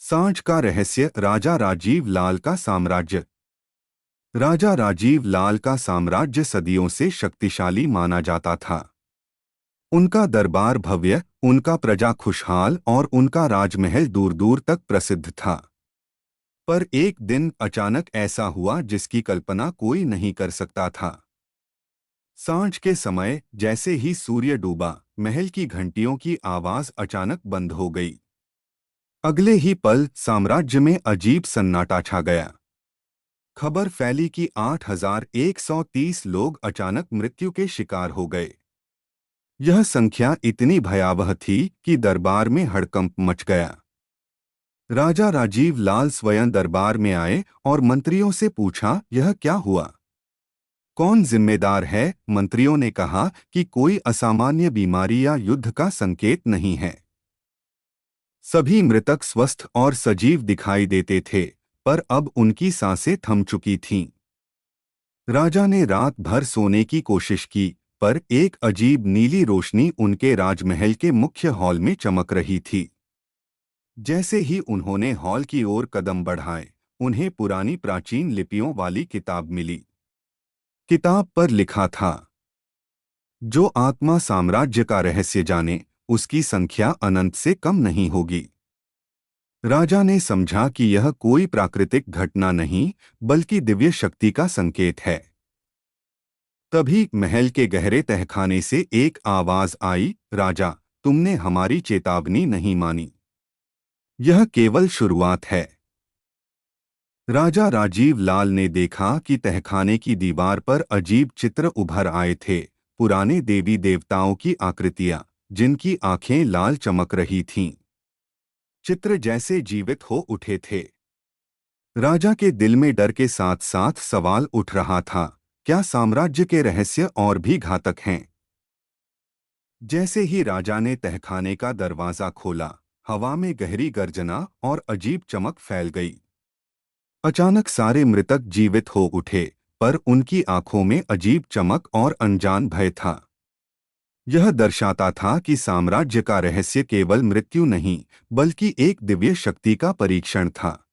सांझ का रहस्य। राजा राजीव लाल का साम्राज्य। राजा राजीव लाल का साम्राज्य सदियों से शक्तिशाली माना जाता था। उनका दरबार भव्य, उनका प्रजा खुशहाल और उनका राजमहल दूर दूर तक प्रसिद्ध था। पर एक दिन अचानक ऐसा हुआ जिसकी कल्पना कोई नहीं कर सकता था। सांझ के समय जैसे ही सूर्य डूबा, महल की घंटियों की आवाज अचानक बंद हो गई। अगले ही पल साम्राज्य में अजीब सन्नाटा छा गया। खबर फैली कि 8,130 लोग अचानक मृत्यु के शिकार हो गए। यह संख्या इतनी भयावह थी कि दरबार में हड़कंप मच गया। राजा राजीव लाल स्वयं दरबार में आए और मंत्रियों से पूछा, यह क्या हुआ? कौन जिम्मेदार है? मंत्रियों ने कहा कि कोई असामान्य बीमारी या युद्ध का संकेत नहीं है। सभी मृतक स्वस्थ और सजीव दिखाई देते थे, पर अब उनकी सांसें थम चुकी थीं। राजा ने रात भर सोने की कोशिश की, पर एक अजीब नीली रोशनी उनके राजमहल के मुख्य हॉल में चमक रही थी। जैसे ही उन्होंने हॉल की ओर कदम बढ़ाए, उन्हें पुरानी प्राचीन लिपियों वाली किताब मिली। किताब पर लिखा था, जो आत्मा साम्राज्य का रहस्य जाने, उसकी संख्या अनंत से कम नहीं होगी। राजा ने समझा कि यह कोई प्राकृतिक घटना नहीं, बल्कि दिव्य शक्ति का संकेत है। तभी महल के गहरे तहखाने से एक आवाज आई, राजा, तुमने हमारी चेतावनी नहीं मानी। यह केवल शुरुआत है। राजा राजीव लाल ने देखा कि तहखाने की दीवार पर अजीब चित्र उभर आए थे, पुराने देवी देवताओं की आकृतियां, जिनकी आंखें लाल चमक रही थीं। चित्र जैसे जीवित हो उठे थे। राजा के दिल में डर के साथ साथ सवाल उठ रहा था, क्या साम्राज्य के रहस्य और भी घातक हैं? जैसे ही राजा ने तहखाने का दरवाजा खोला, हवा में गहरी गर्जना और अजीब चमक फैल गई। अचानक सारे मृतक जीवित हो उठे, पर उनकी आंखों में अजीब चमक और अनजान भय था। यह दर्शाता था कि साम्राज्य का रहस्य केवल मृत्यु नहीं, बल्कि एक दिव्य शक्ति का परीक्षण था।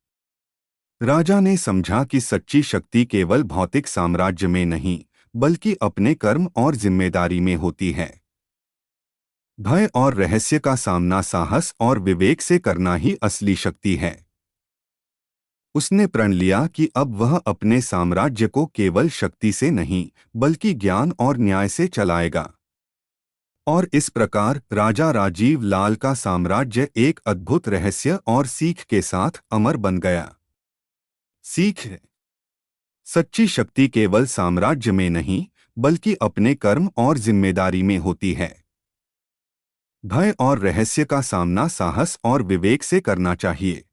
राजा ने समझा कि सच्ची शक्ति केवल भौतिक साम्राज्य में नहीं, बल्कि अपने कर्म और जिम्मेदारी में होती है। भय और रहस्य का सामना साहस और विवेक से करना ही असली शक्ति है। उसने प्रण लिया कि अब वह अपने साम्राज्य को केवल शक्ति से नहीं, बल्कि ज्ञान और न्याय से चलाएगा। और इस प्रकार राजा राजीव लाल का साम्राज्य एक अद्भुत रहस्य और सीख के साथ अमर बन गया। सीख है, सच्ची शक्ति केवल साम्राज्य में नहीं, बल्कि अपने कर्म और जिम्मेदारी में होती है। भय और रहस्य का सामना साहस और विवेक से करना चाहिए।